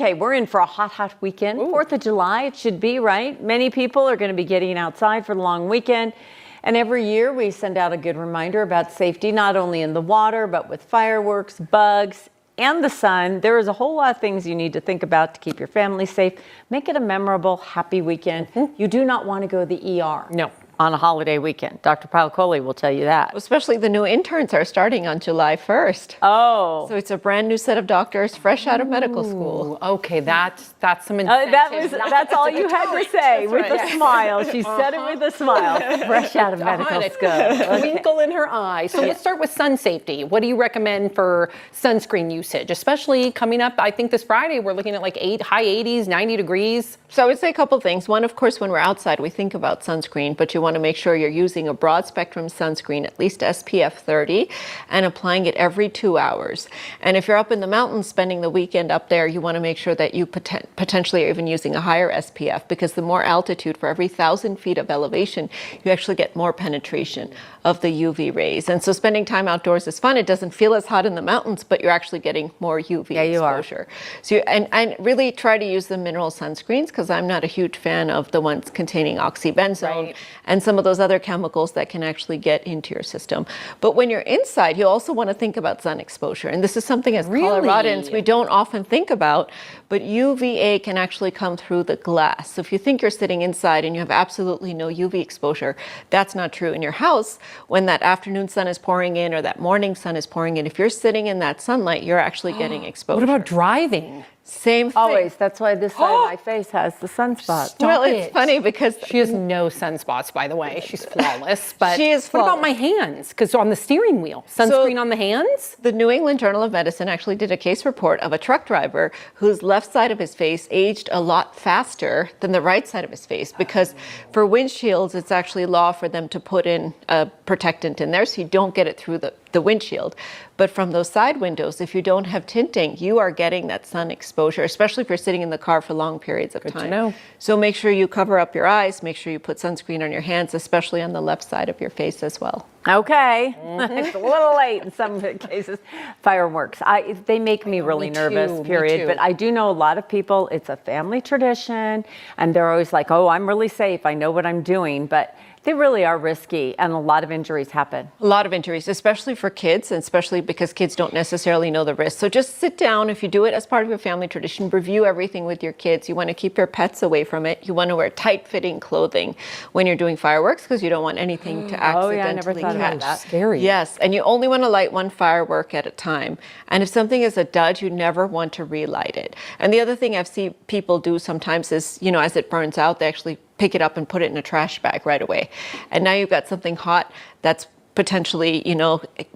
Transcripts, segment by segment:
Okay, we're in for a hot weekend. 4th of July, it should be, right? Many people are going to be getting outside for the long weekend. And every year we send out a good reminder about safety, not only in the water, but with fireworks, bugs, and the sun. There is a whole lot of things you need to think about to keep your family safe. Make it a memorable, happy weekend. You do not want to go to the ER. No. On a holiday weekend. Dr. Paolo will tell you that. Especially the new interns are starting on July 1st. Oh. So it's a brand new set of doctors fresh out of medical school. Okay, that's some incentive. That's all you had to say with a smile. She said it with a smile. Fresh out of medical school. A twinkle in her eye. So let's start with sun safety. What do you recommend for sunscreen usage? Especially coming up, I think this Friday, we're looking at like high 80s, 90 degrees. So I would say a couple things. One, of course, when we're outside, we think about sunscreen, but you want to make sure you're using a broad spectrum sunscreen, at least SPF 30, and applying it every 2 hours. And if you're up in the mountains spending the weekend up there, you want to make sure that you potentially are even using a higher SPF, because the more altitude, for every 1,000 feet of elevation, you actually get more penetration of the UV rays. And so spending time outdoors is fun. It doesn't feel as hot in the mountains, but you're actually getting more UV exposure. So and really try to use the mineral sunscreens, because I'm not a huge fan of the ones containing oxybenzone and some of those other chemicals that can actually get into your system. But when you're inside, you also want to think about sun exposure. And this is something as Coloradans we don't often think about, but UVA can actually come through the glass. So if you think you're sitting inside and you have absolutely no UV exposure, that's not true. In your house, when that afternoon sun is pouring in or that morning sun is pouring in, if you're sitting in that sunlight, you're actually getting exposure. What about driving? Same thing. Always. That's why this side of my face has the sunspots. Well, it's funny because she has no sunspots, by the way. She's flawless. But she is flawless. What about my hands? Because on the steering wheel, sunscreen on the hands? The New England Journal of Medicine actually did a case report of a truck driver whose left side of his face aged a lot faster than the right side of his face, because for windshields, it's actually law for them to put in a protectant in there so you don't get it through the windshield. But from those side windows, if you don't have tinting, you are getting that sun exposure, especially if you're sitting in the car for long periods of time. Good to know. So make sure you cover up your eyes, make sure you put sunscreen on your hands, especially on the left side of your face as well. Okay. It's a little late in some cases. Fireworks. They make me really nervous, period. But I do know a lot of people, it's a family tradition, and they're always like, oh, I'm really safe. I know what I'm doing. But they really are risky, and a lot of injuries happen. A lot of injuries, especially for kids, and especially because kids don't necessarily know the risks. So just sit down. If you do it as part of your family tradition, review everything with your kids. You want to keep your pets away from it. You want to wear tight-fitting clothing when you're doing fireworks, because you don't want anything to accidentally I never thought about that. Scary. Yes, and you only want to light one firework at a time. And if something is a dud, you never want to relight it. And the other thing I've seen people do sometimes is, as it burns out, they actually pick it up and put it in a trash bag right away. And now you've got something hot that's potentially,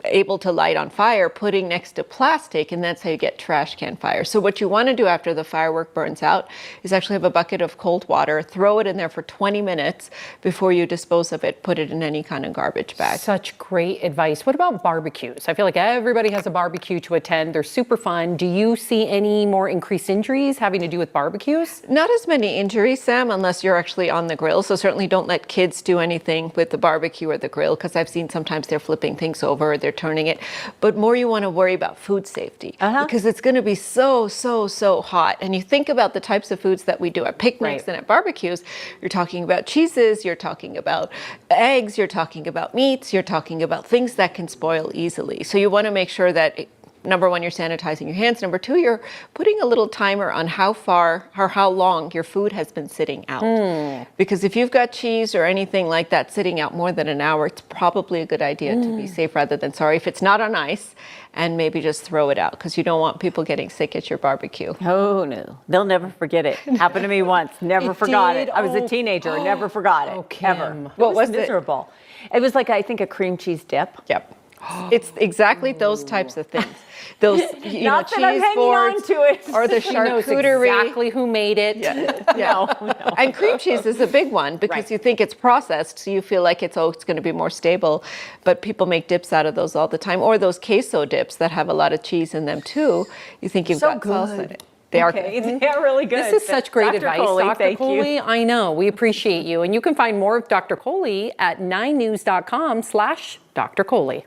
able to light on fire, putting next to plastic, and that's how you get trash can fire. So what you want to do after the firework burns out is actually have a bucket of cold water, throw it in there for 20 minutes before you dispose of it, put it in any kind of garbage bag. Such great advice. What about barbecues? I feel like everybody has a barbecue to attend. They're super fun. Do you see any more increased injuries having to do with barbecues? Not as many injuries, Sam, unless you're actually on the grill. So certainly don't let kids do anything with the barbecue or the grill, because I've seen sometimes they're flipping things over, they're turning it. But more you want to worry about food safety, because it's going to be so hot. And you think about the types of foods that we do at picnics and at barbecues. You're talking about cheeses, you're talking about eggs, you're talking about meats, you're talking about things that can spoil easily. So you want to make sure that number one, you're sanitizing your hands. Number two, you're putting a little timer on how far or how long your food has been sitting out. Because if you've got cheese or anything like that sitting out more than an hour, it's probably a good idea to be safe rather than sorry. If it's not on ice, and maybe just throw it out, because you don't want people getting sick at your barbecue. Oh, no. They'll never forget it. Happened to me once. Never forgot it. I was a teenager. Never forgot it. Ever. What was miserable. It was like, I think, a cream cheese dip. Yep. It's exactly those types of things. Those, Not that I'm cheese hanging boards on to it. or the She knows charcuterie. exactly who made it. No. And cream cheese is a big one, because you think it's processed, so you feel like it's going to be more stable. But people make dips out of those all the time, or those queso dips that have a lot of cheese in them too. You think you've got salsa in it. They are good. They're really good. This is such great advice, Dr. Coley. You. I know. We appreciate you. And you can find more of Dr. Coley at 9news.com/Dr. Coley.